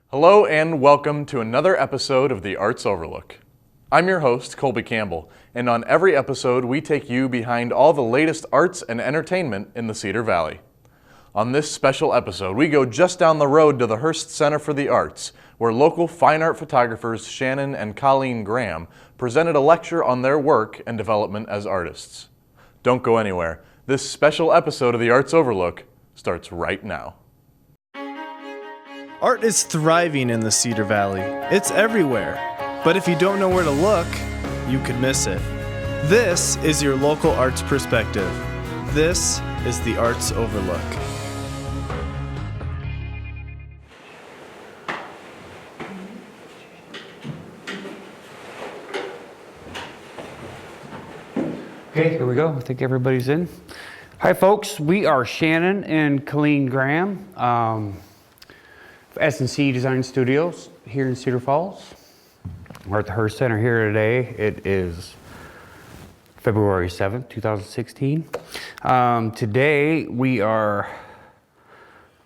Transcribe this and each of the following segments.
Hello and welcome to another episode of the Arts Overlook. I'm your host, Colby Campbell, and on every episode we take you behind all the latest arts and entertainment in the Cedar Valley. On this special episode, we go just down the road to the Hearst Center for the Arts, where local fine art photographers Shannon and Colleen Graham presented a lecture on their work and development as artists. Don't go anywhere. This special episode of the Arts Overlook starts right now. Art is thriving in the Cedar Valley. It's everywhere. But if you don't know where to look, you could miss it. This is your local arts perspective. This is the Arts Overlook. Okay, here we go. I think everybody's in. Hi, folks. We are Shannon and Colleen Graham, S&C Design Studios here in Cedar Falls. We're at the Hearst Center here today. It is February 7th, 2016. Today we are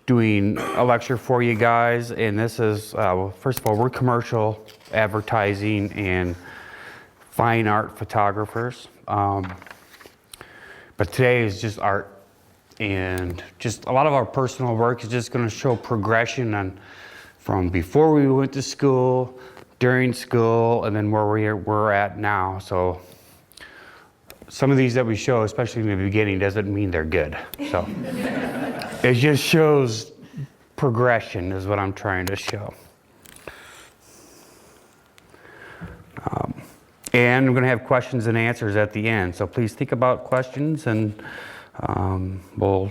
doing a lecture for you guys, and this is, first of all, we're commercial advertising and fine art photographers. But today is just art, and just a lot of our personal work is just going to show progression from before we went to school, during school, and then where we're at now. So some of these that we show, especially in the beginning, doesn't mean they're good. So it just shows progression is what I'm trying to show. And I'm going to have questions and answers at the end. So please think about questions, and we'll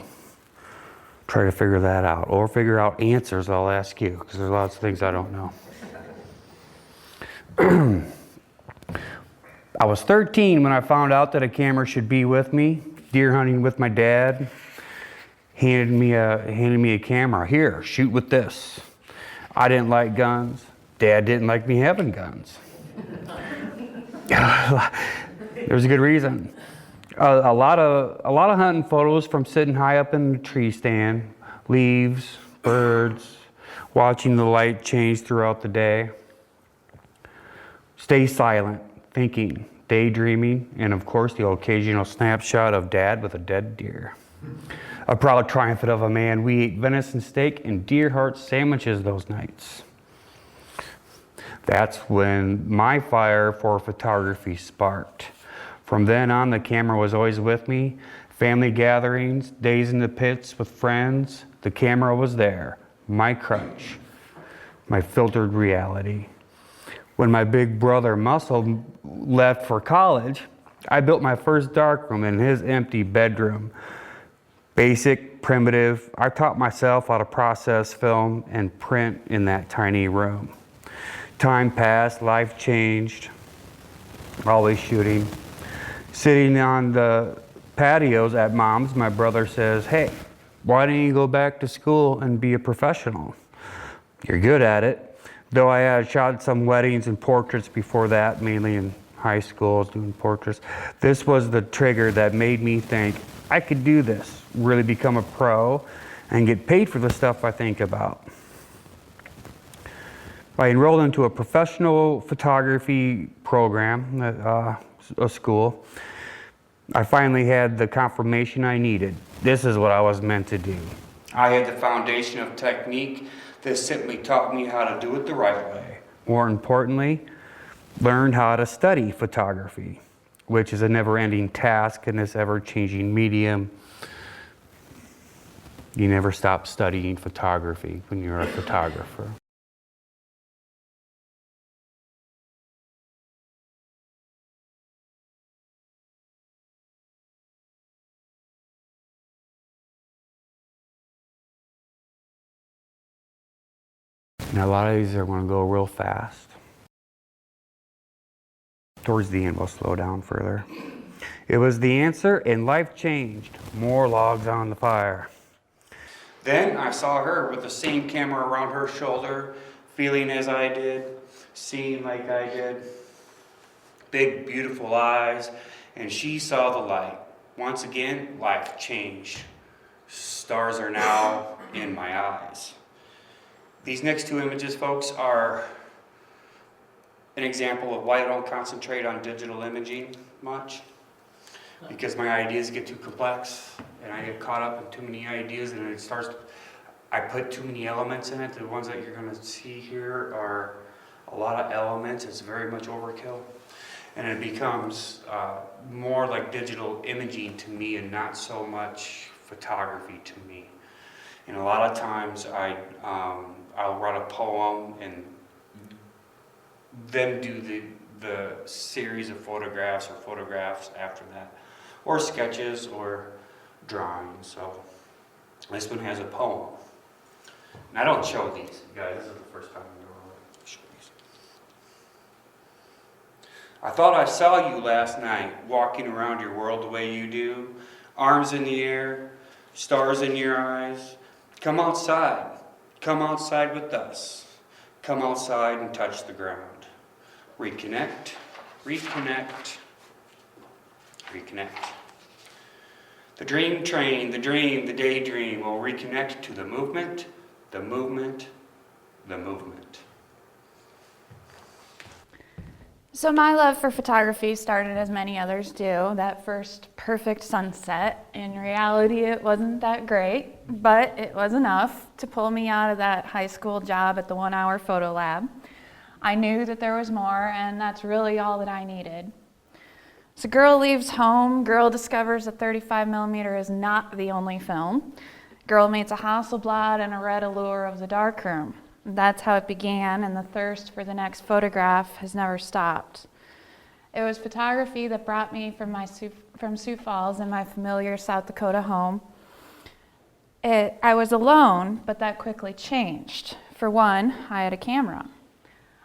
try to figure that out. Or figure out answers I'll ask you, because there's lots of things I don't know. I was 13 when I found out that a camera should be with me. Deer hunting with my dad. Handed me a camera. Here, shoot with this. I didn't like guns. Dad didn't like me having guns. There's a good reason. A lot of hunting photos from sitting high up in the tree stand, leaves, birds, watching the light change throughout the day. Stay silent, thinking, daydreaming, and of course the occasional snapshot of Dad with a dead deer. A proud triumph of a man. We ate venison steak and deer heart sandwiches those nights. That's when my fire for photography sparked. From then on, the camera was always with me. Family gatherings, days in the pits with friends, the camera was there. My crutch, my filtered reality. When my big brother Muscle left for college, I built my first darkroom in his empty bedroom. Basic, primitive. I taught myself how to process film and print in that tiny room. Time passed, life changed, always shooting. Sitting on the patios at Mom's, my brother says, "Hey, why don't you go back to school and be a professional? You're good at it." Though I had shot some weddings and portraits before that, mainly in high school, I was doing portraits. This was the trigger that made me think, I could do this, really become a pro, and get paid for the stuff I think about. I enrolled into a professional photography program at a school. I finally had the confirmation I needed. This is what I was meant to do. I had the foundation of technique that simply taught me how to do it the right way. More importantly, learned how to study photography, which is a never-ending task in this ever-changing medium. You never stop studying photography when you're a photographer. Now, a lot of these are going to go real fast. Towards the end, we'll slow down further. It was the answer, and life changed. More logs on the fire. Then I saw her with the same camera around her shoulder, feeling as I did, seeing like I did. Big, beautiful eyes, and she saw the light. Once again, life changed. Stars are now in my eyes. These next two images, folks, are an example of why I don't concentrate on digital imaging much, because my ideas get too complex and I get caught up in too many ideas, and I put too many elements in it. The ones that you're going to see here are a lot of elements. It's very much overkill, and it becomes more like digital imaging to me and not so much photography to me. And a lot of times I'll write a poem and then do the series of photographs after that, or sketches or drawings. So this one has a poem. And I don't show these, guys. This is the first time I'm going to show these. I thought I saw you last night, walking around your world the way you do, arms in the air, stars in your eyes. Come outside with us. Come outside and touch the ground. Reconnect, reconnect, reconnect. The dream train, the dream, the daydream will reconnect to the movement, the movement, the movement. So my love for photography started as many others do, that first perfect sunset. In reality, it wasn't that great, but it was enough to pull me out of that high school job at the 1-hour photo lab. I knew that there was more, and that's really all that I needed. So girl leaves home, girl discovers a 35mm is not the only film. Girl meets a Hasselblad and a red allure of the darkroom. That's how it began, and the thirst for the next photograph has never stopped. It was photography that brought me from Sioux Falls and my familiar South Dakota home. I was alone, but that quickly changed. For one, I had a camera.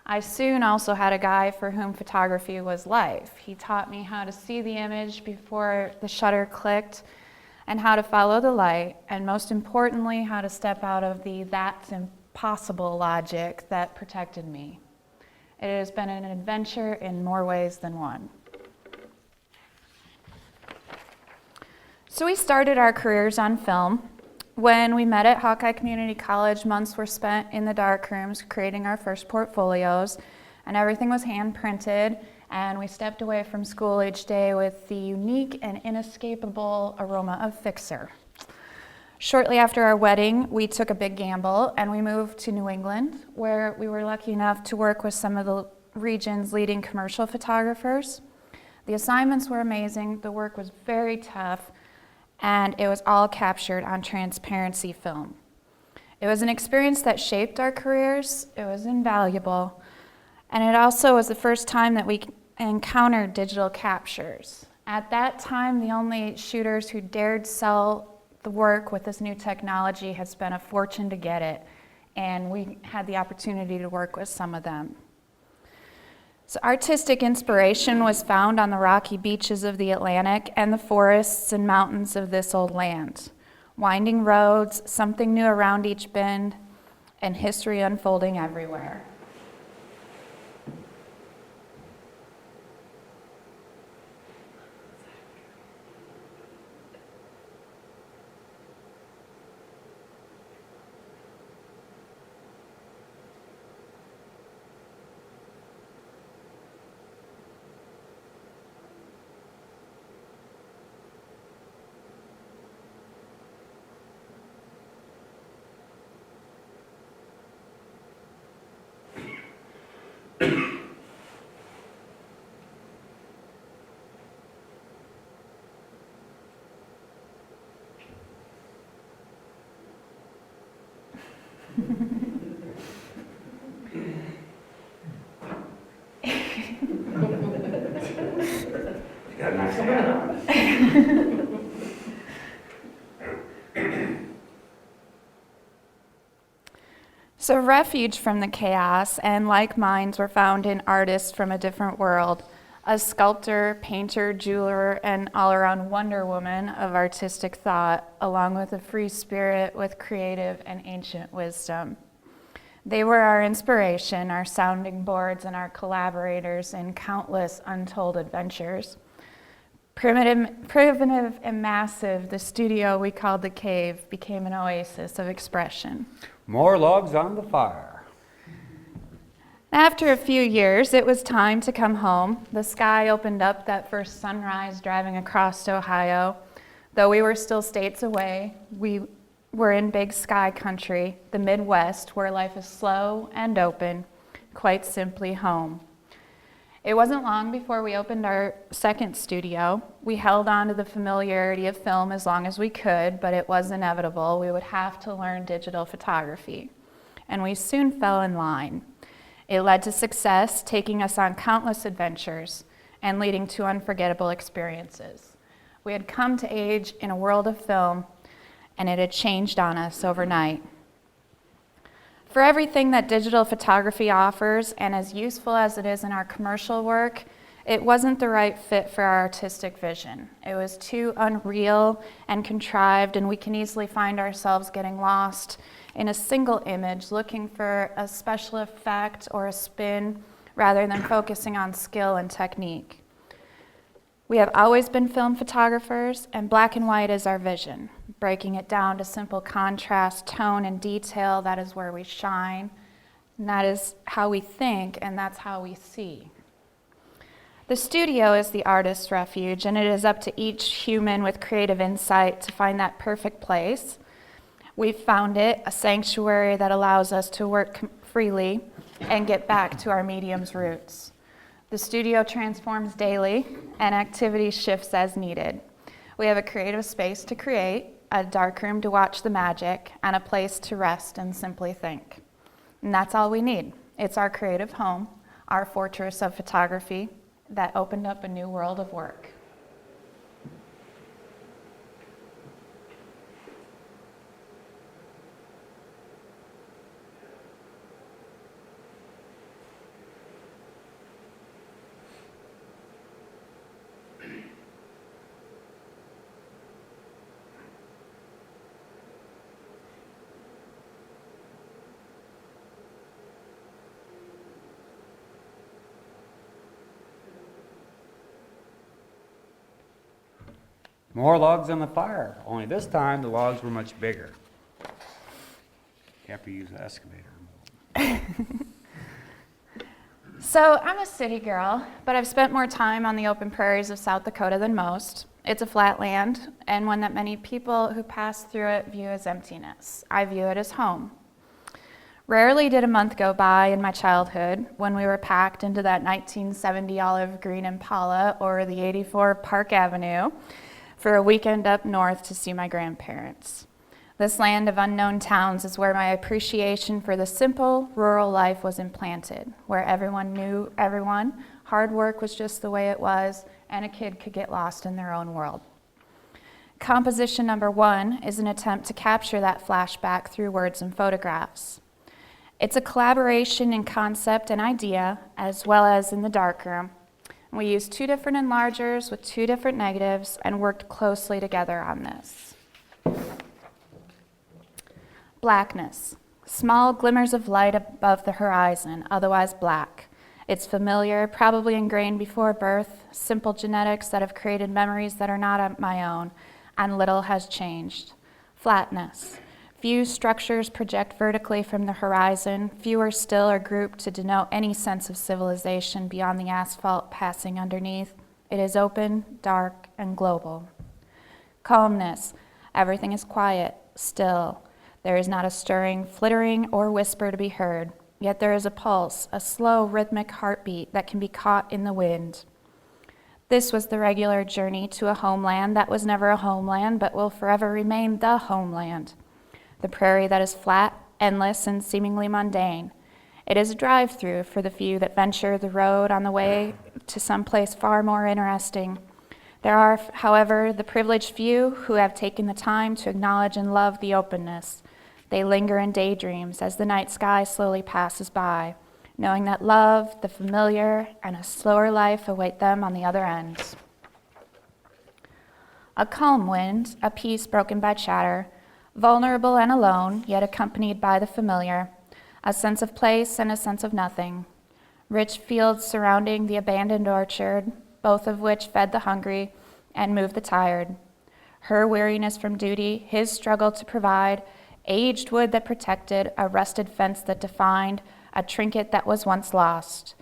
I soon also had a guy for whom photography was life. He taught me how to see the image before the shutter clicked, and how to follow the light, and most importantly, how to step out of the "that's impossible" logic that protected me. It has been an adventure in more ways than one. So we started our careers on film. When we met at Hawkeye Community College, months were spent in the darkrooms creating our first portfolios, and everything was hand printed, and we stepped away from school each day with the unique and inescapable aroma of Fixer. Shortly after our wedding, we took a big gamble and we moved to New England, where we were lucky enough to work with some of the region's leading commercial photographers. The assignments were amazing, the work was very tough, and it was all captured on transparency film. It was an experience that shaped our careers, it was invaluable, and it also was the first time that we encountered digital captures. At that time, the only shooters who dared sell the work with this new technology had spent a fortune to get it, and we had the opportunity to work with some of them. So artistic inspiration was found on the rocky beaches of the Atlantic and the forests and mountains of this old land. Winding roads, something new around each bend, and history unfolding everywhere. Got a nice hat on. So refuge from the chaos and like minds were found in artists from a different world, a sculptor, painter, jeweler, and all-around wonder woman of artistic thought, along with a free spirit with creative and ancient wisdom. They were our inspiration, our sounding boards, and our collaborators in countless untold adventures. Primitive and massive, the studio we called the cave became an oasis of expression. More logs on the fire. After a few years, it was time to come home. The sky opened up that first sunrise driving across Ohio. Though we were still states away, we were in big sky country, the Midwest, where life is slow and open, quite simply home. It wasn't long before we opened our second studio. We held on to the familiarity of film as long as we could, but it was inevitable. We would have to learn digital photography. And we soon fell in line. It led to success, taking us on countless adventures and leading to unforgettable experiences. We had come to age in a world of film, and it had changed on us overnight. For everything that digital photography offers, and as useful as it is in our commercial work, it wasn't the right fit for our artistic vision. It was too unreal and contrived, and we can easily find ourselves getting lost in a single image, looking for a special effect or a spin, rather than focusing on skill and technique. We have always been film photographers, and black and white is our vision. Breaking it down to simple contrast, tone, and detail, that is where we shine. And that is how we think, and that's how we see. The studio is the artist's refuge, and it is up to each human with creative insight to find that perfect place. We've found it, a sanctuary that allows us to work freely and get back to our medium's roots. The studio transforms daily, and activity shifts as needed. We have a creative space to create, a darkroom to watch the magic, and a place to rest and simply think. And that's all we need. It's our creative home, our fortress of photography that opened up a new world of work. More logs on the fire, only this time the logs were much bigger. You have to use the excavator. So I'm a city girl, but I've spent more time on the open prairies of South Dakota than most. It's a flat land, and one that many people who pass through it view as emptiness. I view it as home. Rarely did a month go by in my childhood when we were packed into that 1970 olive green Impala or the 84 Park Avenue for a weekend up north to see my grandparents. This land of unknown towns is where my appreciation for the simple rural life was implanted, where everyone knew everyone, hard work was just the way it was, and a kid could get lost in their own world. Composition number 1 is an attempt to capture that flashback through words and photographs. It's a collaboration in concept and idea, as well as in the darkroom. We used 2 different enlargers with 2 different negatives and worked closely together on this. Blackness, small glimmers of light above the horizon, otherwise black. It's familiar, probably ingrained before birth, simple genetics that have created memories that are not my own, and little has changed. Flatness, few structures project vertically from the horizon, fewer still are grouped to denote any sense of civilization beyond the asphalt passing underneath. It is open, dark, and global. Calmness, everything is quiet, still. There is not a stirring, flittering, or whisper to be heard, yet there is a pulse, a slow, rhythmic heartbeat that can be caught in the wind. This was the regular journey to a homeland that was never a homeland, but will forever remain the homeland. The prairie that is flat, endless, and seemingly mundane. It is a drive-through for the few that venture the road on the way to someplace far more interesting. There are, however, the privileged few who have taken the time to acknowledge and love the openness. They linger in daydreams as the night sky slowly passes by, knowing that love, the familiar, and a slower life await them on the other end. A calm wind, a peace broken by chatter, vulnerable and alone, yet accompanied by the familiar, a sense of place and a sense of nothing. Rich fields surrounding the abandoned orchard, both of which fed the hungry, and move the tired. Her weariness from duty, his struggle to provide, aged wood that protected, a rusted fence that defined, a trinket that was once lost.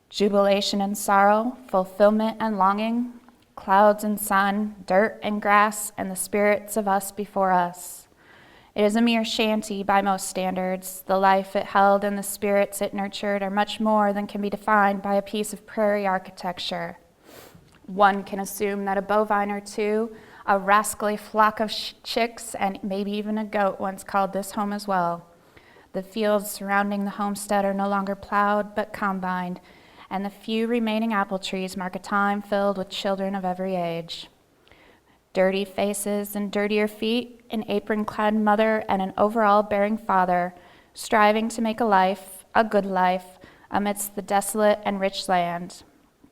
Jubilation and sorrow, fulfillment and longing, clouds and sun, dirt and grass, and the spirits of us before us. It is a mere shanty by most standards. The life it held and the spirits it nurtured are much more than can be defined by a piece of prairie architecture. One can assume that a bovine or two, a rascally flock of chicks, and maybe even a goat once called this home as well. The fields surrounding the homestead are no longer plowed but combined, and the few remaining apple trees mark a time filled with children of every age. Dirty faces and dirtier feet, an apron-clad mother and an overall-bearing father, striving to make a good life, amidst the desolate and rich land.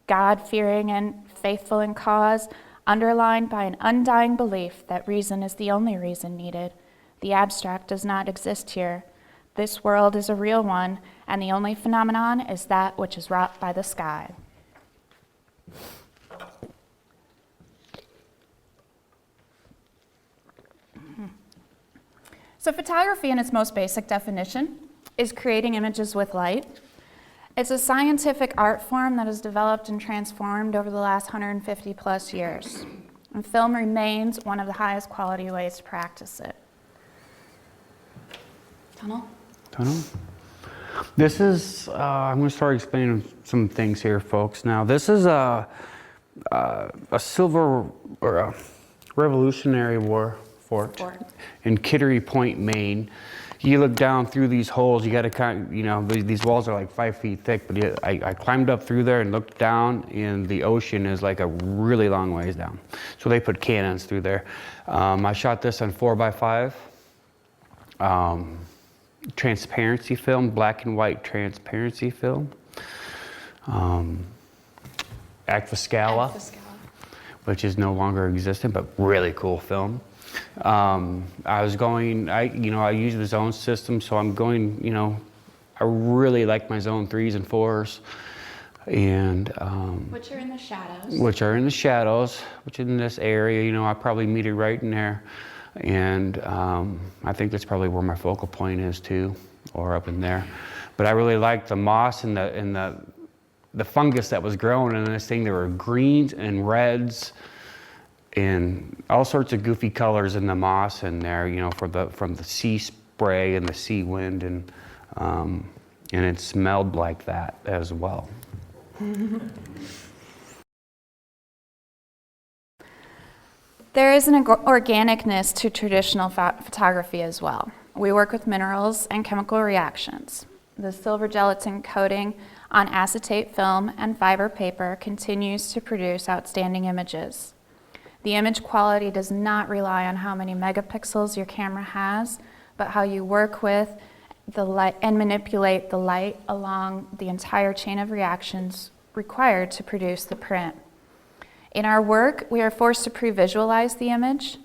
God-fearing and faithful in cause, underlined by an undying belief that reason is the only reason needed. The abstract does not exist here. This world is a real one, and the only phenomenon is that which is wrought by the sky. So photography in its most basic definition is creating images with light. It's a scientific art form that has developed and transformed over the last 150 plus years. And film remains one of the highest quality ways to practice it. Tunnel? This is, I'm going to start explaining some things here, folks. Now, this is a Civil or a Revolutionary War fort in Kittery Point, Maine. You look down through these holes, you got to these walls are like 5 feet thick, but I climbed up through there and looked down, and the ocean is like a really long ways down. So they put cannons through there. I shot this on 4x5. Transparency film, black and white transparency film. Aquascala, which is no longer existent, but really cool film. I use the zone system, so I'm going, I really like my zone 3s and 4s. And which are in the shadows. Which in this area, I probably meet it right in there. And I think that's probably where my focal point is too, or up in there. But I really liked the moss and the fungus that was growing in this thing. There were greens and reds and all sorts of goofy colors in the moss in there, from the sea spray and the sea wind, and it smelled like that as well. There is an organicness to traditional photography as well. We work with minerals and chemical reactions. The silver gelatin coating on acetate film and fiber paper continues to produce outstanding images. The image quality does not rely on how many megapixels your camera has, but how you work with the light and manipulate the light along the entire chain of reactions required to produce the print. In our work, we are forced to pre-visualize the image,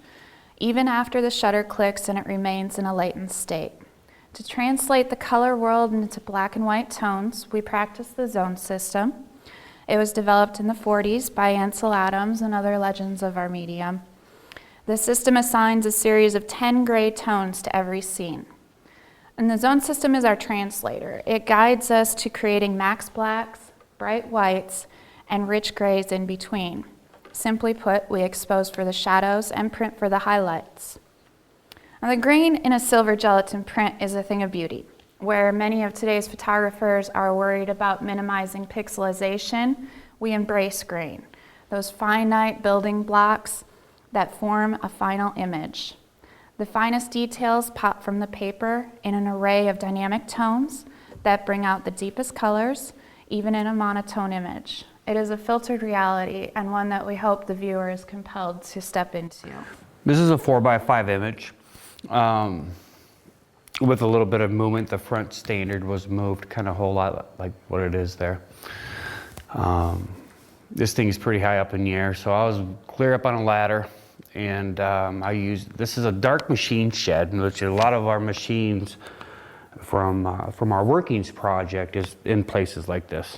even after the shutter clicks and it remains in a latent state. To translate the color world into black and white tones, we practice the zone system. It was developed in the 40s by Ansel Adams and other legends of our medium. The system assigns a series of 10 gray tones to every scene. And the zone system is our translator. It guides us to creating max blacks, bright whites, and rich grays in between. Simply put, we expose for the shadows and print for the highlights. Now, the grain in a silver gelatin print is a thing of beauty. Where many of today's photographers are worried about minimizing pixelization, we embrace grain, those finite building blocks that form a final image. The finest details pop from the paper in an array of dynamic tones that bring out the deepest colors, even in a monotone image. It is a filtered reality, and one that we hope the viewer is compelled to step into. This is a 4x5 image. With a little bit of movement. The front standard was moved kind of a whole lot like what it is there. This thing is pretty high up in the air, so I was clear up on a ladder, and this is a dark machine shed, which a lot of our machines from our workings project is in places like this.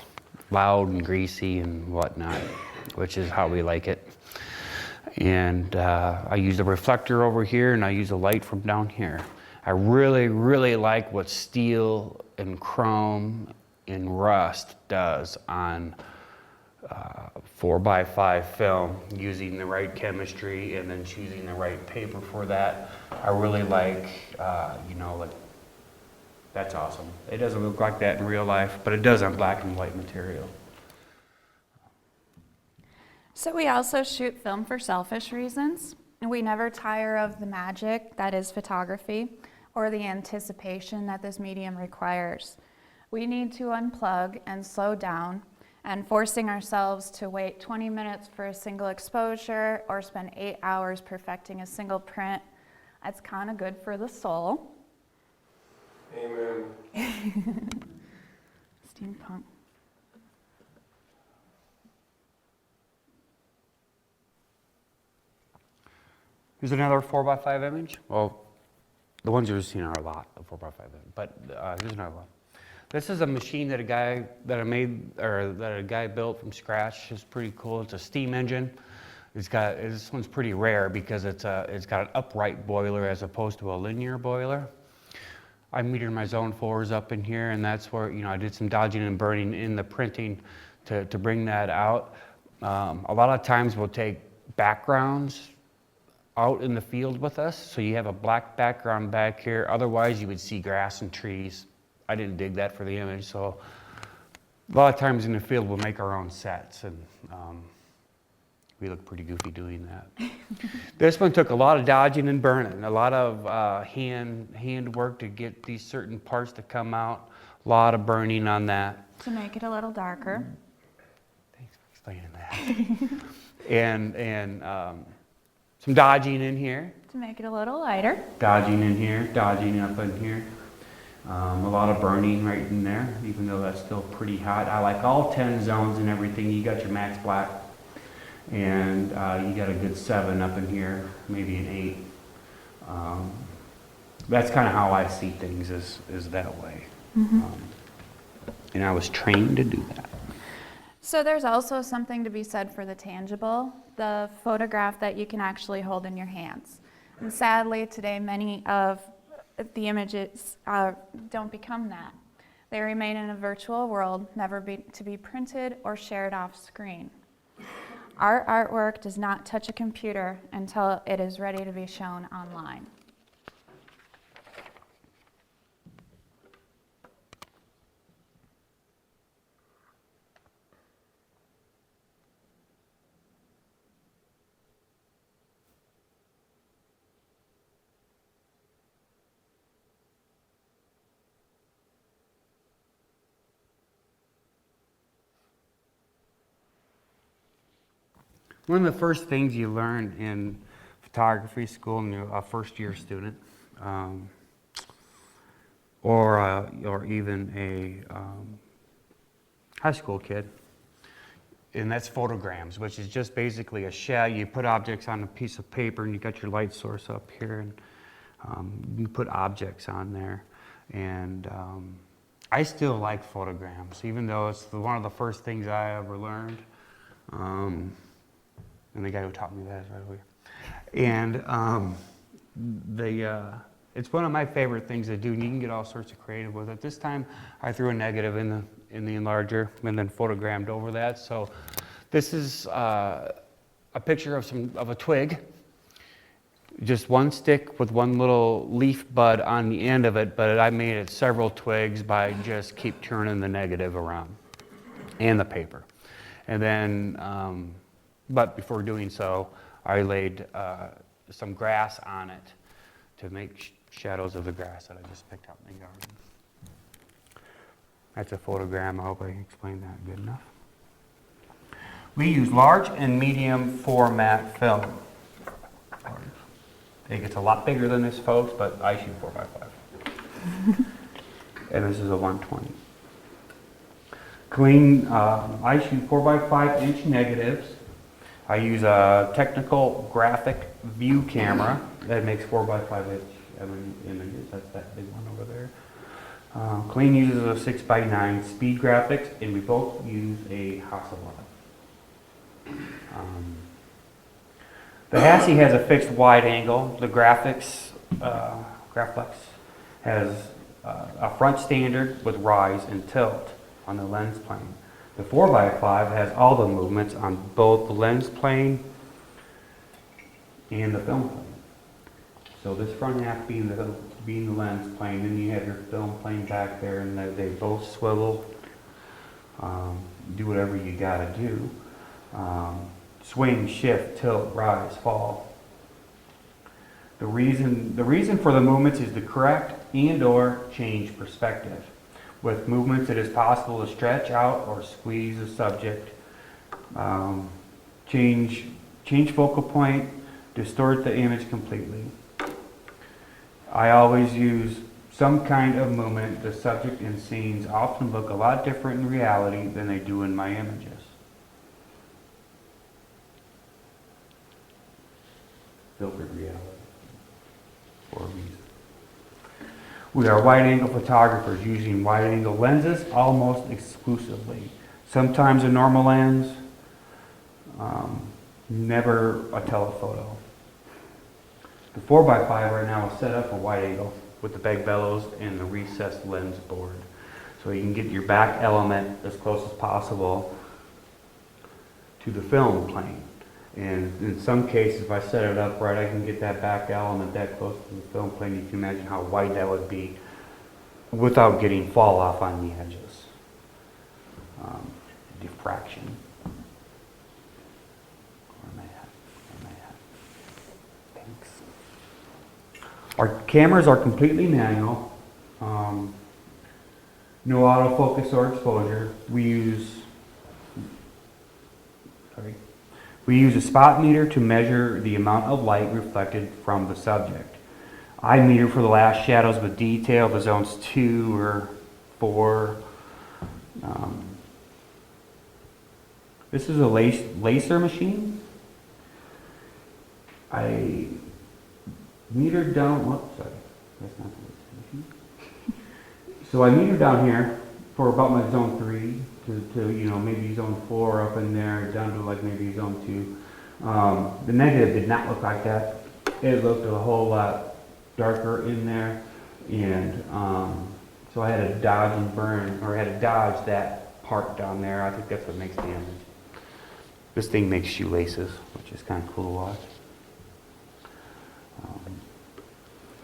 Loud and greasy and whatnot, which is how we like it. And I use a reflector over here, and I use a light from down here. I really, really like what steel and chrome and rust does on 4x5 film, using the right chemistry and then choosing the right paper for that. I really like, that's awesome. It doesn't look like that in real life, but it does on black and white material. So we also shoot film for selfish reasons. We never tire of the magic that is photography or the anticipation that this medium requires. We need to unplug and slow down, and forcing ourselves to wait 20 minutes for a single exposure or spend 8 hours perfecting a single print, that's kind of good for the soul. Amen. Steampunk. Here's another 4x5 image. Well, the ones you've seen are a lot of 4x5 image, but here's another one. This is a machine that a guy built from scratch. It's pretty cool. It's a steam engine. This one's pretty rare because it's got an upright boiler as opposed to a linear boiler. I metered my zone 4s up in here, and that's where I did some dodging and burning in the printing to bring that out. A lot of times we'll take backgrounds out in the field with us, so you have a black background back here. Otherwise, you would see grass and trees. I didn't dig that for the image, so a lot of times in the field we'll make our own sets, and we look pretty goofy doing that. This one took a lot of dodging and burning, a lot of hand work to get these certain parts to come out, a lot of burning on that. To make it a little darker. Thanks for explaining that. and some dodging in here. To make it a little lighter. Dodging in here, dodging up in here. A lot of burning right in there, even though that's still pretty hot. I like all 10 zones and everything. You got your max black, and you got a good 7 up in here, maybe an 8. That's kind of how I see things, is that way. Mm-hmm. And I was trained to do that. So there's also something to be said for the tangible, the photograph that you can actually hold in your hands. And sadly, today, many of the images don't become that. They remain in a virtual world, never to be printed or shared off screen. Our artwork does not touch a computer until it is ready to be shown online. One of the first things you learn in photography school, and you're a first-year student, or even a high school kid, and that's photograms, which is just basically a shell. You put objects on a piece of paper, and you got your light source up here, and you put objects on there. And I still like photograms, even though it's one of the first things I ever learned. And the guy who taught me that is right over here. And it's one of my favorite things to do, and you can get all sorts of creative with it. This time, I threw a negative in the enlarger and then photogrammed over that. So this is a picture of a twig, just one stick with one little leaf bud on the end of it, but I made it several twigs by just keep turning the negative around and the paper. And then, but before doing so, I laid some grass on it to make shadows of the grass that I just picked out in the garden. That's a photogram. I hope I explained that good enough. We use large and medium format film. I think it's a lot bigger than this, folks, but I shoot 4x5. And this is a 120. Clean, I shoot 4x5 inch negatives. I use a technical graphic view camera that makes 4x5 inch images. That's that big one over there. Clean uses a 6x9 speed graphics, and we both use a Hasselblad. The Hassie has a fixed wide angle. The Graflex has a front standard with rise and tilt on the lens plane. The 4x5 has all the movements on both the lens plane and the film plane. So this front half being the lens plane, then you have your film plane back there, and they both swivel. Do whatever you gotta do. Swing, shift, tilt, rise, fall. The reason for the movements is to correct and/or change perspective. With movements, it is possible to stretch out or squeeze the subject, change focal point, distort the image completely. I always use some kind of movement. The subject and scenes often look a lot different in reality than they do in my images. Filtered reality for a reason. We are wide-angle photographers using wide-angle lenses almost exclusively. Sometimes a normal lens, never a telephoto. The 4x5 right now is set up for wide-angle with the bag bellows and the recessed lens board. So you can get your back element as close as possible to the film plane. And in some cases, if I set it up right, I can get that back element that close to the film plane. You can imagine how wide that would be without getting fall off on the edges. Diffraction. Where am I at? Thanks. Our cameras are completely manual. No autofocus or exposure. We use a spot meter to measure the amount of light reflected from the subject. I meter for the last shadows with detail, the zones 2 or 4. This is a laser machine. I metered down, sorry, that's not the laser machine. So I metered down here for about my zone 3 to maybe zone 4 up in there, down to like maybe zone 2. The negative did not look like that. It looked a whole lot darker in there, and so I had to dodge and burn, or I had to dodge that part down there. I think that's what makes damage. This thing makes shoelaces, which is kind of cool to watch.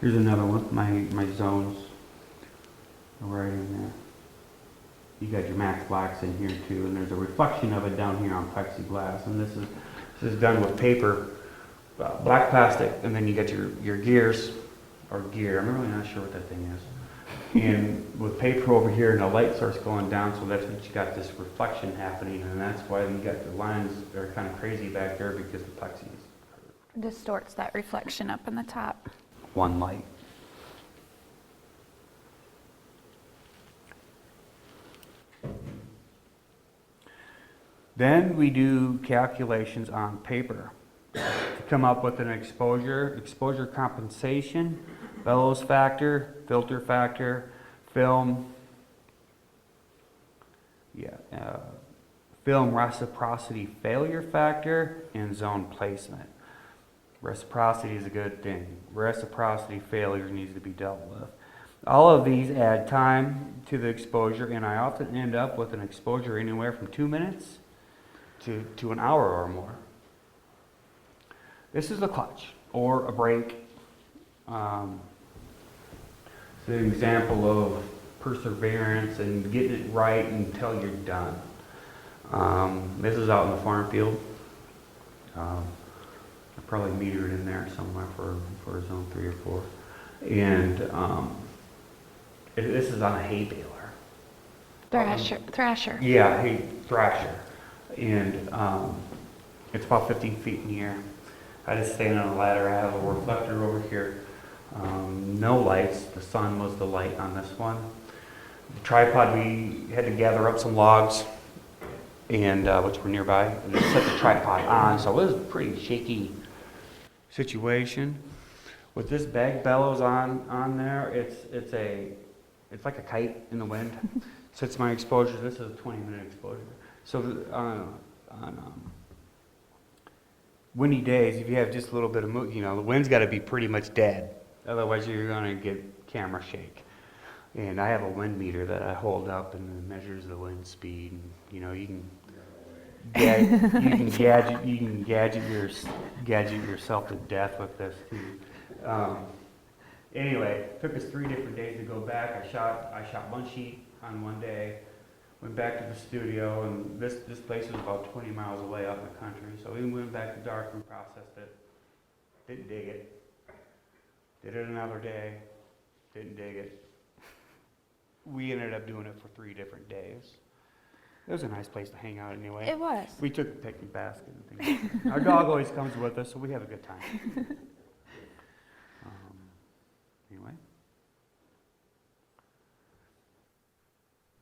Here's another one. My zones are right in there. You got your max blacks in here too, and there's a reflection of it down here on plexiglass. And this is done with paper, black plastic, and then you got your gears, or gear. I'm really not sure what that thing is. And with paper over here and a light source going down, so that's what you got, this reflection happening, and that's why you got the lines that are kind of crazy back there, because the plexi is curved. Distorts that reflection up in the top. One light. Then we do calculations on paper to come up with an exposure compensation, bellows factor, filter factor, film reciprocity failure factor, and zone placement. Reciprocity is a good thing. Reciprocity failure needs to be dealt with. All of these add time to the exposure, and I often end up with an exposure anywhere from 2 minutes to an hour or more. This is a clutch or a brake. It's an example of perseverance and getting it right until you're done. This is out in the farm field. I probably metered in there somewhere for zone 3 or 4. And this is on a hay baler. Thrasher. Yeah, hay thrasher. And it's about 15 feet in the air. I just stand on a ladder. I have a reflector over here. No lights. The sun was the light on this one. The tripod, we had to gather up some logs, and which were nearby, and set the tripod on. So it was a pretty shaky situation. With this bag bellows on there, it's like a kite in the wind. Sets my exposure. This is a 20-minute exposure. So windy days, if you have just a little bit of the wind's got to be pretty much dead. Otherwise, you're going to get camera shake. And I have a wind meter that I hold up and it measures the wind speed. And, you can gadget yourself to death with this too. Anyway, it took us 3 different days to go back. I shot one sheet on one day, went back to the studio, and this place was about 20 miles away out in the country. So we went back to darkroom, processed it, didn't dig it. Did it another day, didn't dig it. We ended up doing it for 3 different days. It was a nice place to hang out anyway. It was. We took the picnic basket and things. Our dog always comes with us, so we have a good time. Anyway.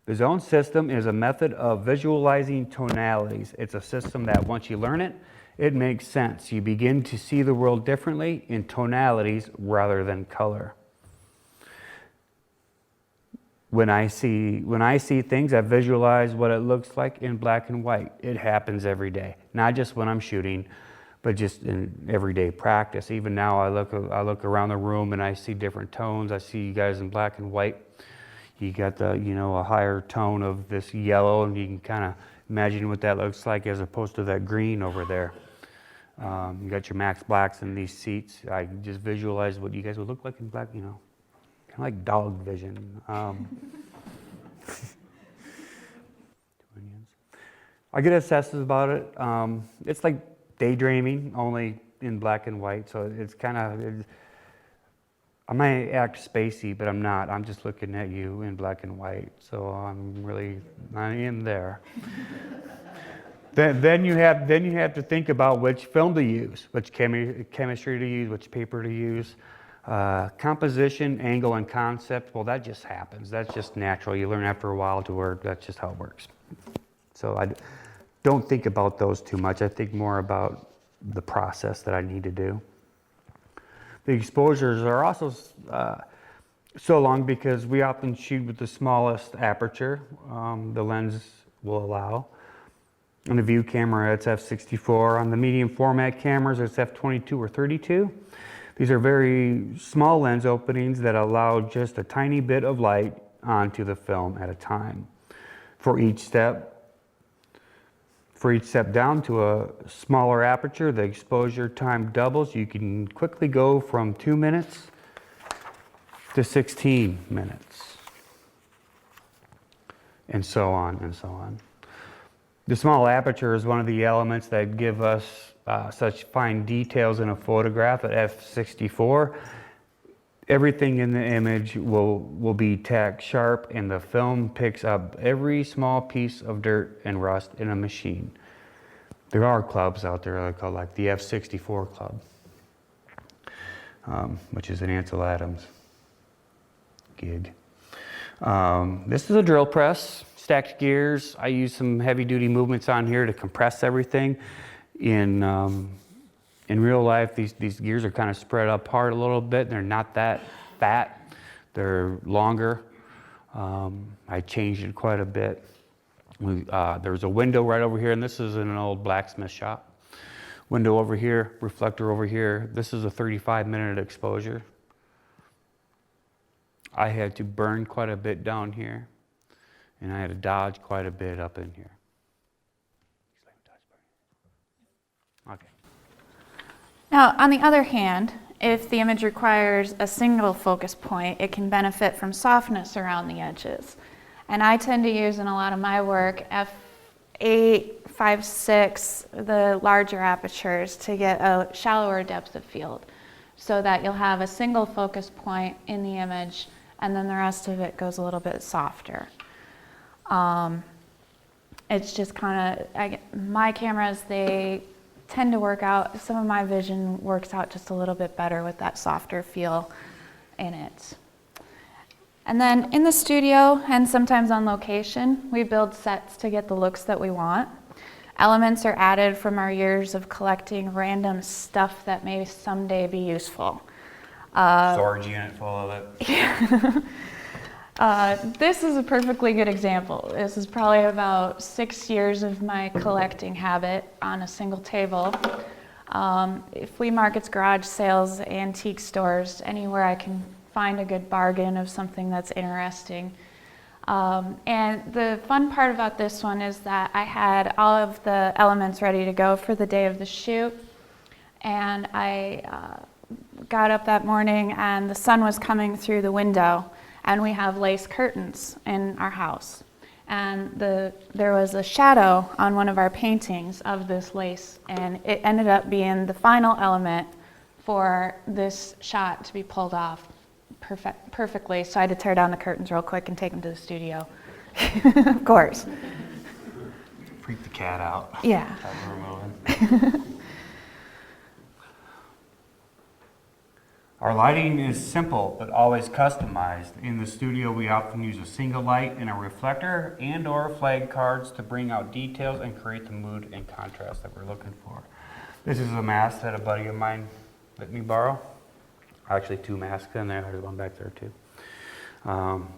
The zone system is a method of visualizing tonalities. It's a system that once you learn it, it makes sense. You begin to see the world differently in tonalities rather than color. When I see things, I visualize what it looks like in black and white. It happens every day, not just when I'm shooting, but just in everyday practice. Even now, I look around the room and I see different tones. I see you guys in black and white. You got a higher tone of this yellow, and you can kind of imagine what that looks like as opposed to that green over there. You got your max blacks in these seats. I just visualize what you guys would look like in black, kind of like dog vision. I get obsessive about it. It's like daydreaming, only in black and white. So it's kind of, I might act spacey, but I'm not. I'm just looking at you in black and white. So I am there. Then you have to think about which film to use, which chemistry to use, which paper to use. Composition, angle, and concept, well, that just happens. That's just natural. You learn after a while to work. That's just how it works. So I don't think about those too much. I think more about the process that I need to do. The exposures are also so long because we often shoot with the smallest aperture the lens will allow. On the view camera, it's f/64. On the medium format cameras, it's f/22 or 32. These are very small lens openings that allow just a tiny bit of light onto the film at a time. For each step down to a smaller aperture, the exposure time doubles. You can quickly go from 2 minutes to 16 minutes, and so on and so on. The small aperture is one of the elements that give us such fine details in a photograph at f/64. Everything in the image will be tack sharp, and the film picks up every small piece of dirt and rust in a machine. There are clubs out there called like the f/64 club, which is an Ansel Adams gig. This is a drill press, stacked gears. I use some heavy duty movements on here to compress everything. In real life, these gears are kind of spread apart a little bit. They're not that fat. They're longer. I changed it quite a bit. There's a window right over here, and this is in an old blacksmith shop. Window over here, reflector over here. This is a 35-minute exposure. I had to burn quite a bit down here, and I had to dodge quite a bit up in here. Okay. Now, on the other hand, if the image requires a single focus point, it can benefit from softness around the edges. And I tend to use in a lot of my work f/8, 5/6, the larger apertures to get a shallower depth of field so that you'll have a single focus point in the image and then the rest of it goes a little bit softer. It's just kind of, my cameras, they tend to work out, some of my vision works out just a little bit better with that softer feel in it. And then in the studio and sometimes on location, we build sets to get the looks that we want. Elements are added from our years of collecting random stuff that may someday be useful. Storage unit full of it. Yeah. This is a perfectly good example. This is probably about 6 years of my collecting habit on a single table. flea markets, garage sales, antique stores, anywhere I can find a good bargain of something that's interesting. And the fun part about this one is that I had all of the elements ready to go for the day of the shoot. And I got up that morning and the sun was coming through the window, and we have lace curtains in our house. And there was a shadow on one of our paintings of this lace, and it ended up being the final element for this shot to be pulled off perfectly. So I had to tear down the curtains real quick and take them to the studio. Of course. Freak the cat out. Yeah. Our lighting is simple, but always customized. In the studio, we often use a single light and a reflector and/or flag cards to bring out details and create the mood and contrast that we're looking for. This is a mask that a buddy of mine let me borrow. Actually, 2 masks in there. There's one back there too.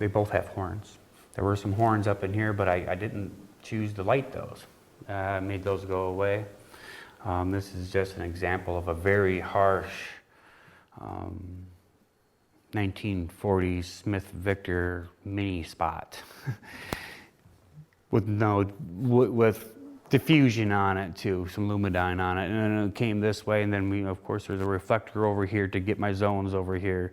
They both have horns. There were some horns up in here, but I didn't choose to light those. I made those go away. This is just an example of a very harsh 1940s Smith Victor mini spot with diffusion on it too, some luminine on it, and then it came this way, and then of course there's a reflector over here to get my zones over here,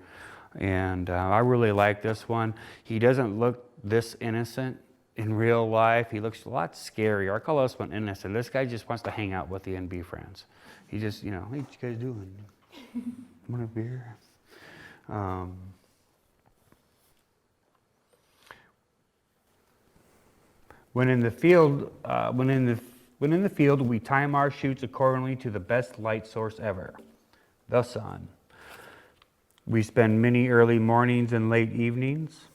and I really like this one. He doesn't look this innocent in real life. He looks a lot scarier. I call this one innocent. This guy just wants to hang out with you and be friends. He just, hey, what you guys doing? Want a beer? When in the field, we time our shoots accordingly to the best light source ever, the sun. We spend many early mornings and late evenings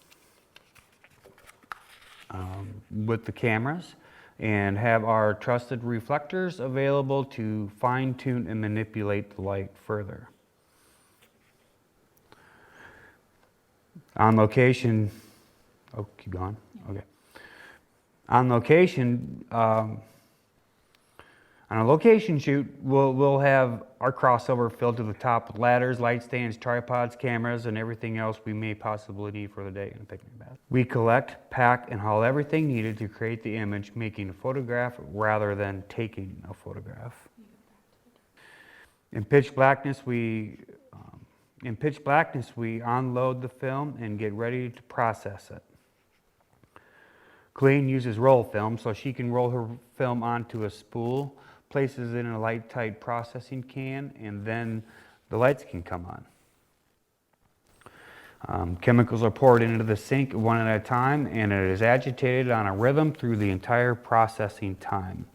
with the cameras, and have our trusted reflectors available to fine-tune and manipulate the light further. On location, keep going, okay. On location, on a location shoot, we'll have our crossover filled to the top with ladders, light stands, tripods, cameras, and everything else we may possibly need for the day in a picnic basket. We collect, pack, and haul everything needed to create the image, making a photograph rather than taking a photograph. In pitch blackness, we unload the film and get ready to process it. Colleen uses roll film, so she can roll her film onto a spool, places it in a light tight processing can, and then the lights can come on. Chemicals are poured into the sink one at a time, and it is agitated on a rhythm through the entire processing time,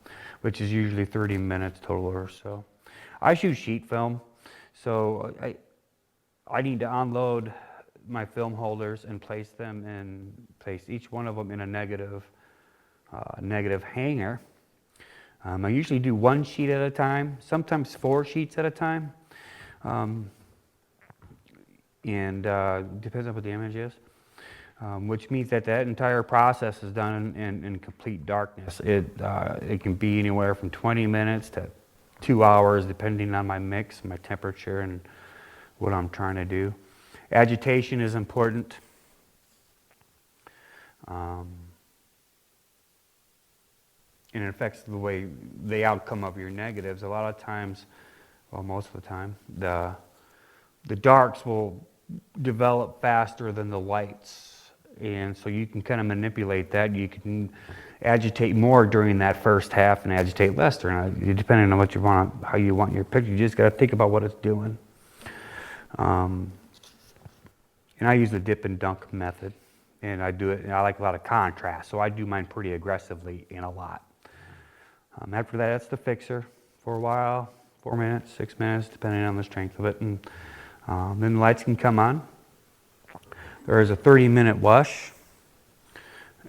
which is usually 30 minutes total or so. I shoot sheet film, so I need to unload my film holders and place each one of them in a negative hanger. I usually do 1 sheet at a time, sometimes 4 sheets at a time, and depends on what the image is, which means that entire process is done in complete darkness. It can be anywhere from 20 minutes to 2 hours, depending on my mix, my temperature, and what I'm trying to do. Agitation is important. And it affects the outcome of your negatives. A lot of times, well, most of the time, the darks will develop faster than the lights. And so you can kind of manipulate that. You can agitate more during that first half and agitate less during it, depending on what you want, how you want your picture. You just got to think about what it's doing. And I use the dip and dunk method, and I do it, and I like a lot of contrast, so I do mine pretty aggressively and a lot. After that, that's the fixer for a while, 4 minutes, 6 minutes, depending on the strength of it, and then the lights can come on. There is a 30-minute wash,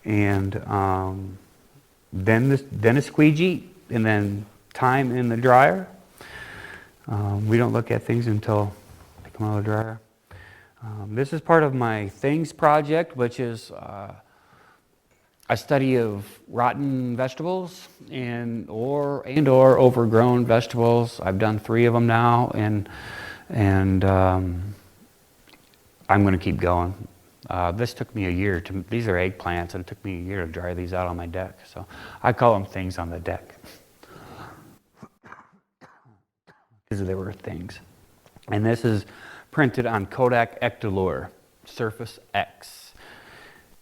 and then a squeegee, and then time in the dryer. We don't look at things until they come out of the dryer. This is part of my Things project, which is a study of rotten vegetables or overgrown vegetables. I've done 3 of them now, and I'm going to keep going. This took me a year. These are eggplants, and it took me a year to dry these out on my deck. So I call them things on the deck because they were things. And this is printed on Kodak Ectolure Surface X,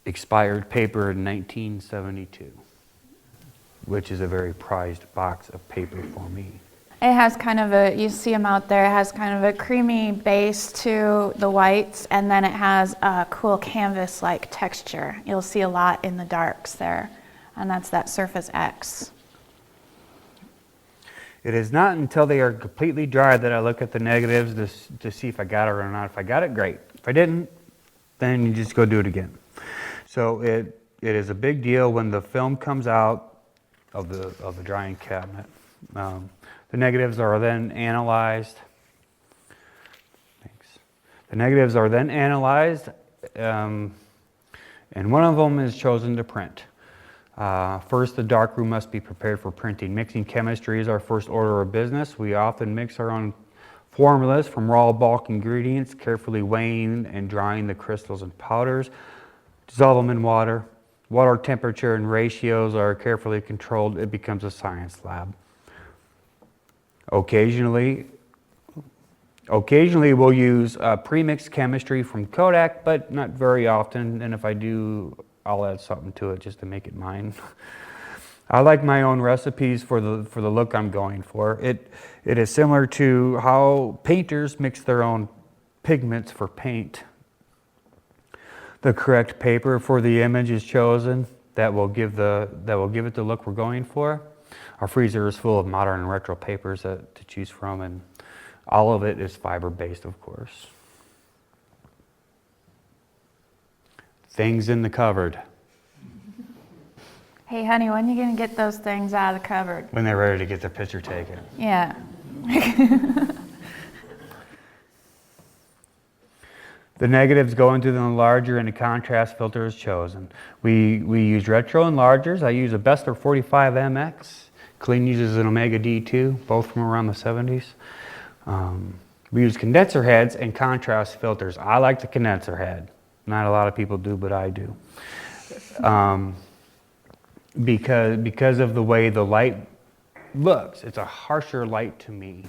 expired paper in 1972, which is a very prized box of paper for me. It has kind of a, you see them out there, it has kind of a creamy base to the whites, and then it has a cool canvas-like texture. You'll see a lot in the darks there, and that's that Surface X. It is not until they are completely dry that I look at the negatives to see if I got it or not. If I got it, great. If I didn't, then you just go do it again. So it is a big deal when the film comes out of the drying cabinet. The negatives are then analyzed. Thanks. The negatives are then analyzed, and one of them is chosen to print. First, the darkroom must be prepared for printing. Mixing chemistry is our first order of business. We often mix our own formulas from raw bulk ingredients, carefully weighing and drying the crystals and powders. Dissolve them in water. Water temperature and ratios are carefully controlled. It becomes a science lab. Occasionally we'll use pre-mixed chemistry from Kodak, but not very often. And if I do, I'll add something to it just to make it mine. I like my own recipes for the look I'm going for. It is similar to how painters mix their own pigments for paint. The correct paper for the image is chosen. That will give it the look we're going for. Our freezer is full of modern and retro papers to choose from, and all of it is fiber-based, of course. Things in the cupboard. Hey honey, when are you gonna get those things out of the cupboard? When they're ready to get the picture taken. Yeah. The negatives go into the enlarger and the contrast filter is chosen. We use retro enlargers. I use a Bessler 45 MX. Clean uses an Omega D2, both from around the 70s. We use condenser heads and contrast filters. I like the condenser head. Not a lot of people do, but I do. Because of the way the light looks. It's a harsher light to me,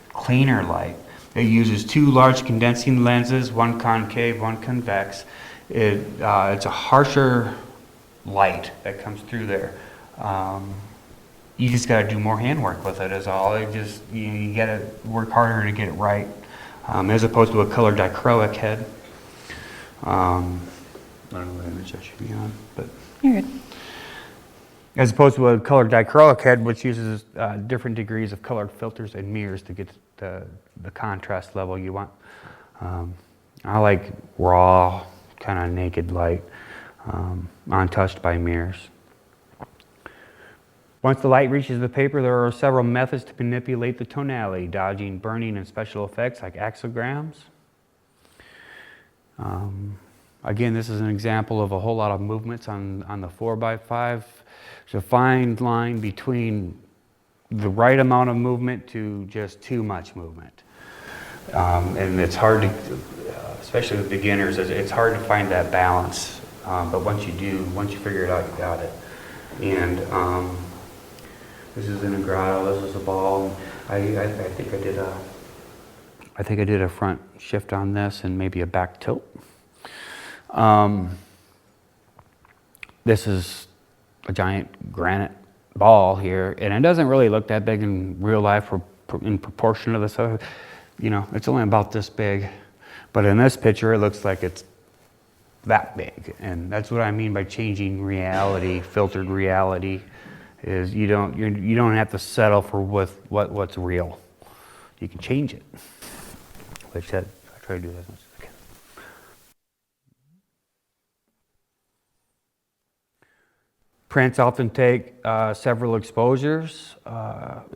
cleaner light. It uses 2 large condensing lenses, one concave, one convex. It's a harsher light that comes through there. You just got to do more handwork with it is all. You got to work harder to get it right, as opposed to a colored dichroic head. I don't know what image that should be on, but You're good. as opposed to a colored dichroic head, which uses different degrees of colored filters and mirrors to get the contrast level you want. I like raw, kind of naked light, untouched by mirrors. Once the light reaches the paper, there are several methods to manipulate the tonality, dodging burning and special effects like axograms. Again, this is an example of a whole lot of movements on the 4x5. There's a fine line between the right amount of movement to just too much movement. And it's hard to, especially with beginners, it's hard to find that balance. But once you do, once you figure it out, you got it. And this is in a grotto, this is a ball. I think I did a front shift on this and maybe a back tilt. This is a giant granite ball here, and it doesn't really look that big in real life in proportion to the size. You know, it's only about this big, but in this picture it looks like it's that big, and that's what I mean by changing reality, filtered reality. Is you don't have to settle for what's real. You can change it. Which I try to do that as much as I can. Prints often take several exposures,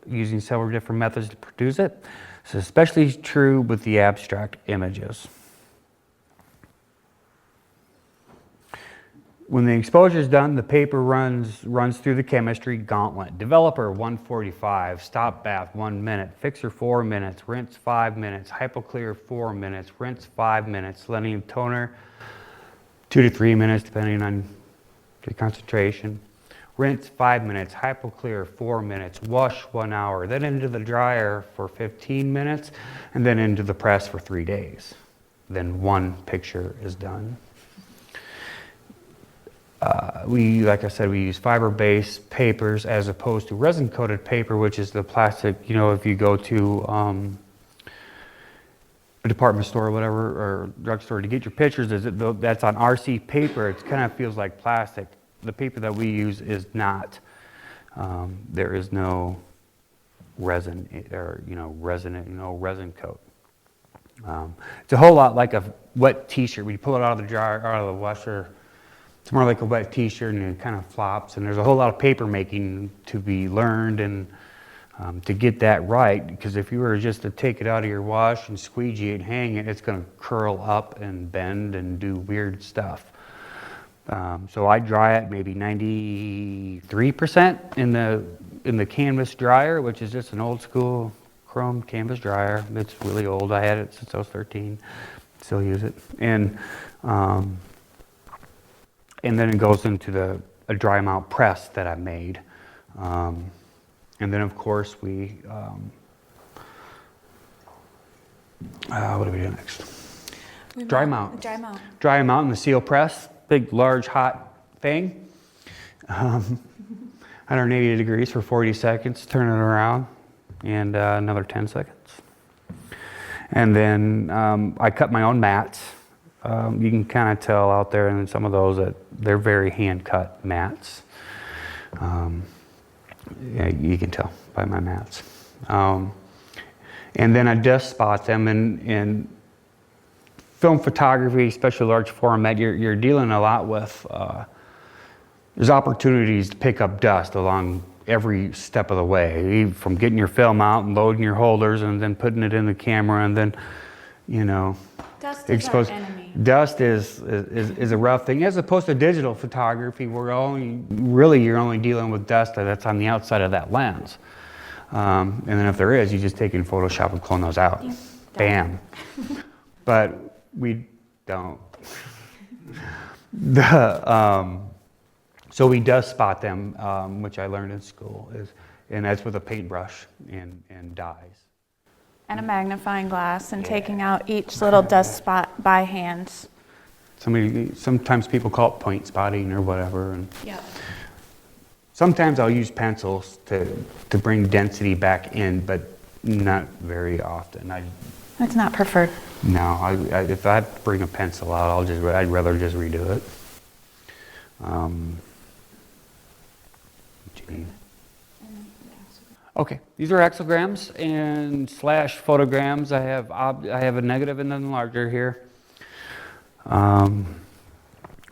using several different methods to produce it. It's especially true with the abstract images. When the exposure is done, the paper runs through the chemistry gauntlet. Developer 145, stop bath 1 minute, fixer 4 minutes, rinse 5 minutes, hypoclear 4 minutes, rinse 5 minutes, selenium toner 2 to 3 minutes depending on your concentration. Rinse 5 minutes, hypoclear 4 minutes, wash 1 hour, then into the dryer for 15 minutes, and then into the press for 3 days. Then one picture is done. Like I said, we use fiber-based papers as opposed to resin-coated paper, which is the plastic, if you go to a department store or whatever, or drugstore to get your pictures, that's on RC paper. It kind of feels like plastic. The paper that we use is not. There is no resin or resin coat. It's a whole lot like a wet T-shirt. When you pull it out of the dryer, out of the washer, it's more like a wet T-shirt, and it kind of flops. And there's a whole lot of paper making to be learned, and to get that right. Because if you were just to take it out of your wash and squeegee it and hang it, it's going to curl up and bend and do weird stuff. So I dry it maybe 93% in the canvas dryer, which is just an old school chrome canvas dryer. It's really old. I had it since I was 13. Still use it. And then it goes into a dry mount press that I made. And then of course we, what do we do next? Dry mount. Dry mount in the seal press. Big, large, hot thing. 180 degrees for 40 seconds, turn it around, and another 10 seconds. And then I cut my own mats. You can kind of tell out there in some of those that they're very hand-cut mats. Yeah, you can tell by my mats. And then I dust spot them in film photography, especially large format. You're dealing a lot with, there's opportunities to pick up dust along every step of the way, from getting your film out and loading your holders and then putting it in the camera, and then, Dust is our enemy. Dust is a rough thing, as opposed to digital photography, where you're only dealing with dust that's on the outside of that lens. And then if there is, you just take it in Photoshop and clone those out. Bam. But we don't. So we dust spot them, which I learned in school, and that's with a paintbrush and dyes. And a magnifying glass, and taking out each little dust spot by hand. Sometimes people call it point spotting or whatever. And Yep. sometimes I'll use pencils to bring density back in, but not very often. That's not preferred. No, if I bring a pencil out, I'd rather just redo it. Okay, these are exograms and / photograms. I have a negative and then larger here,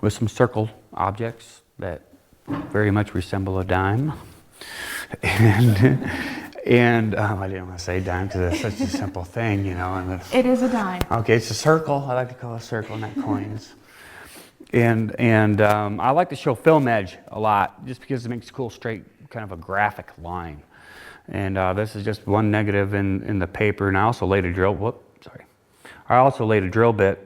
with some circled objects that very much resemble a dime. And I didn't want to say dime because it's such a simple thing, It is a dime. Okay, it's a circle. I like to call it a circle, not coins. And I like to show film edge a lot, just because it makes a cool straight kind of a graphic line. And this is just one negative in the paper, and I also laid a drill bit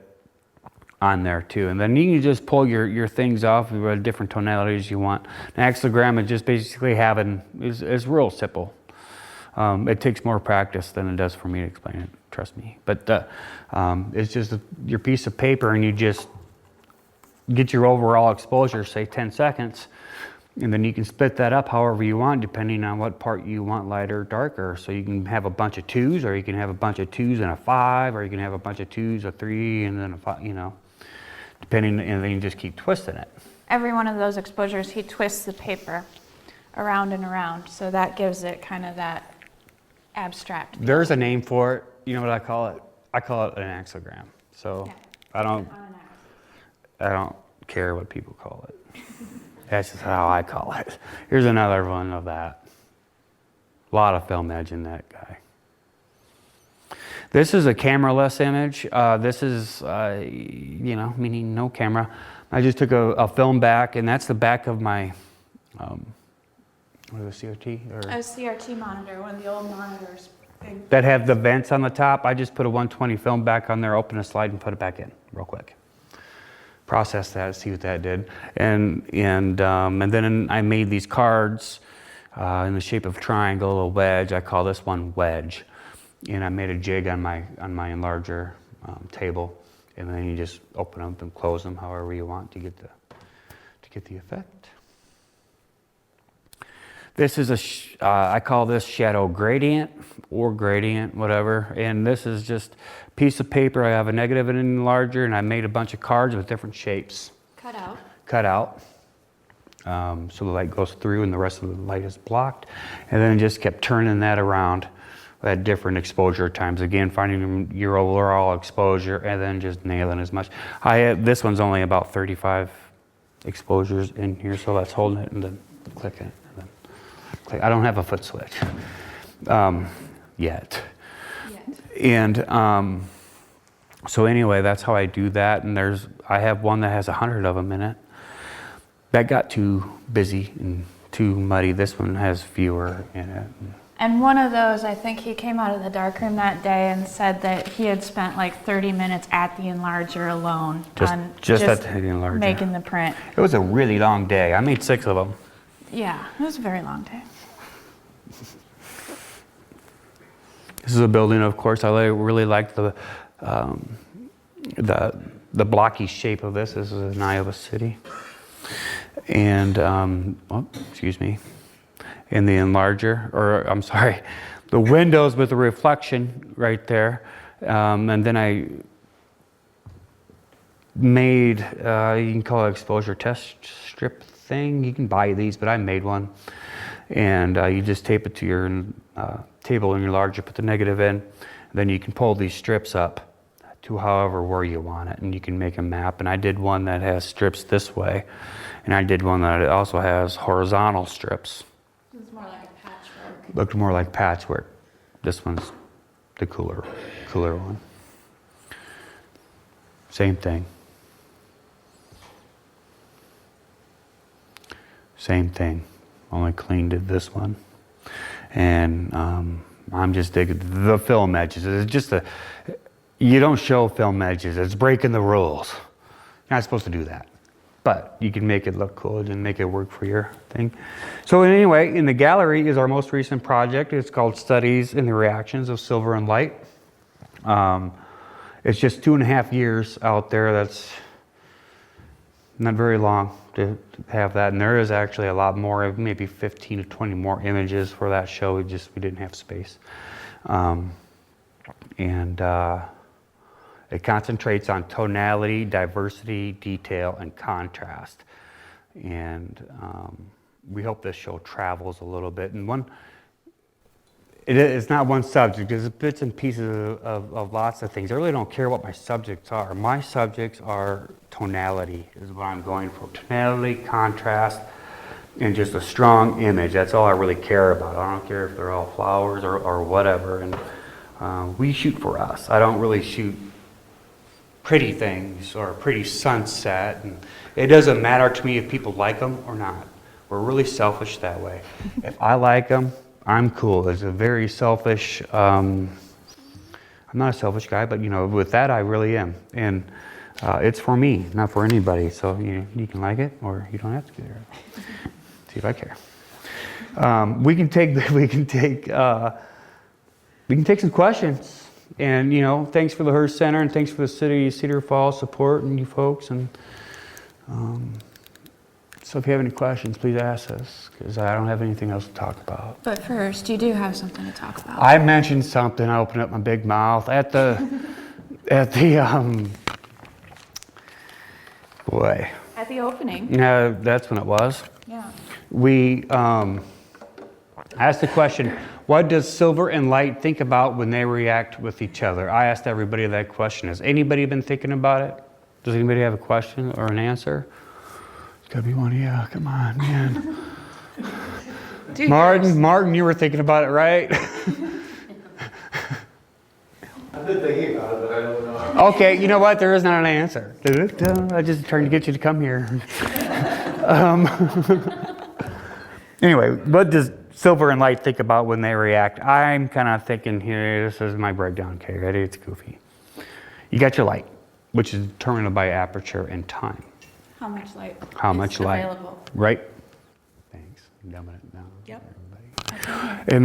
on there too. And then you can just pull your things off with different tonalities you want. An axogram is just basically is real simple. It takes more practice than it does for me to explain it, trust me. But it's just your piece of paper, and you just get your overall exposure, say 10 seconds, and then you can split that up however you want, depending on what part you want, lighter or darker. So you can have a bunch of 2s, or you can have a bunch of 2s and a 5, or you can have a bunch of 2s, a 3, and then a 5, depending, and then you just keep twisting it. Every one of those exposures, he twists the paper around and around, so that gives it kind of that abstract feel. There's a name for it. You know what I call it? I call it an axogram. So Yeah. I don't care what people call it. That's just how I call it. Here's another one of that. A lot of film edge in that guy. This is a camera-less image. This is, meaning no camera. I just took a film back, and that's the back of my, what is it, CRT? Or A CRT monitor, one of the old monitors. Big. that have the vents on the top. I just put a 120 film back on there, open a slide, and put it back in real quick. Process that, see what that did, and then I made these cards in the shape of triangle, a wedge. I call this one wedge, and I made a jig on my enlarger table, and then you just open them and close them however you want to get the effect. This is I call this shadow gradient or gradient, whatever. And this is just a piece of paper. I have a negative and an enlarger, and I made a bunch of cards with different shapes. Cut out. So the light goes through and the rest of the light is blocked. And then just kept turning that around at different exposure times. Again, finding your overall exposure and then just nailing as much. This one's only about 35 exposures in here, so that's holding it and then clicking it. I don't have a foot switch yet. And so anyway, that's how I do that. And I have one that has 100 of them in it. That got too busy and too muddy. This one has fewer in it. And one of those, I think he came out of the darkroom that day and said that he had spent like 30 minutes at the enlarger alone. Just at the enlarger. Making the print. It was a really long day. I made 6 of them. Yeah, it was a very long day. This is a building, of course. I really like the blocky shape of this. This is in Iowa City. And, excuse me. And the enlarger, or I'm sorry, the windows with the reflection right there. And then I made, you can call it exposure test strip thing. You can buy these, but I made one. And you just tape it to your table and enlarger, put the negative in. Then you can pull these strips up to where you want it, and you can make a map. And I did one that has strips this way, and I did one that also has horizontal strips. It's more like a patchwork. Looked more like patchwork. This one's the cooler one. Same thing. Same thing. Only cleaned it this one. And I'm just digging the film edges. It's just you don't show film edges. It's breaking the rules. You're not supposed to do that. But you can make it look cool and make it work for your thing. So anyway, in the gallery is our most recent project. It's called Studies in the Reactions of Silver and Light. It's just 2.5 years out there. That's not very long to have that. And there is actually a lot more, maybe 15 to 20 more images for that show. We didn't have space. It concentrates on tonality, diversity, detail, and contrast. And we hope this show travels a little bit. And it's not one subject. There's bits and pieces of lots of things. I really don't care what my subjects are. My subjects are tonality is what I'm going for. Tonality, contrast, and just a strong image. That's all I really care about. I don't care if they're all flowers or whatever. And we shoot for us. I don't really shoot pretty things or a pretty sunset. And it doesn't matter to me if people like them or not. We're really selfish that way. If I like them, I'm cool. It's a very selfish, I'm not a selfish guy, but with that I really am. And it's for me, not for anybody. So you can like it or you don't have to care. See if I care. We can take some questions. And thanks for the Hearst Center and thanks for the city of Cedar Falls support and you folks. And so if you have any questions, please ask us, because I don't have anything else to talk about. But first, you do have something to talk about. I mentioned something. I opened up my big mouth at the At the opening. Yeah, that's when it was. Yeah. We asked the question, what does silver and light think about when they react with each other? I asked everybody that question. Has anybody been thinking about it? Does anybody have a question or an answer? It's gotta be one, yeah, come on, man. Martin, you were thinking about it, right? I've been thinking about it, but I don't know. Okay, you know what? There is not an answer. I just trying to get you to come here. Anyway, what does silver and light think about when they react? I'm kind of thinking here, this is my breakdown. Okay, ready? It's goofy. You got your light, which is determined by aperture and time. How much light? How much light? Available. Right? Thanks. I'm dumbing it down. Yep. And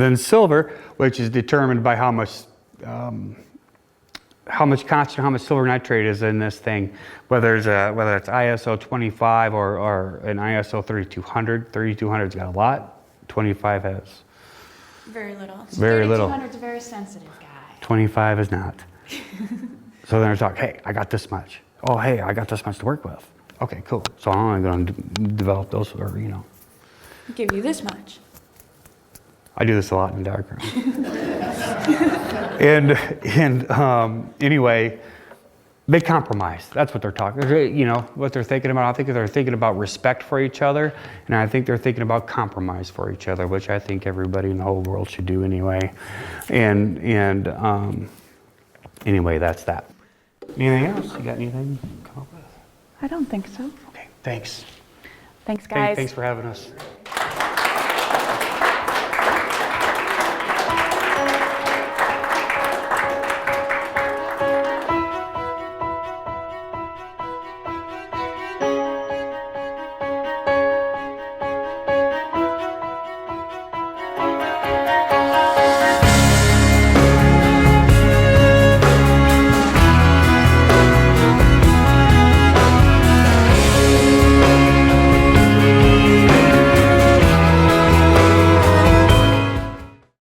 then silver, which is determined by how much constant, how much silver nitrate is in this thing, whether it's ISO 25 or an ISO 3200. 3200's got a lot. 25 has Very little. very little. 3200's a very sensitive guy. 25 is not. So then it's like, hey, I got this much. Oh, hey, I got this much to work with. Okay, cool. So I'm only going to develop those, or Give you this much. I do this a lot in the darkroom. Anyway, they compromise. That's what they're talking. What they're thinking about. I think they're thinking about respect for each other, and I think they're thinking about compromise for each other, which I think everybody in the whole world should do anyway. Anyway, that's that. Anything else? You got anything to come up with? I don't think so. Okay, thanks. Thanks, guys. Thanks for having us.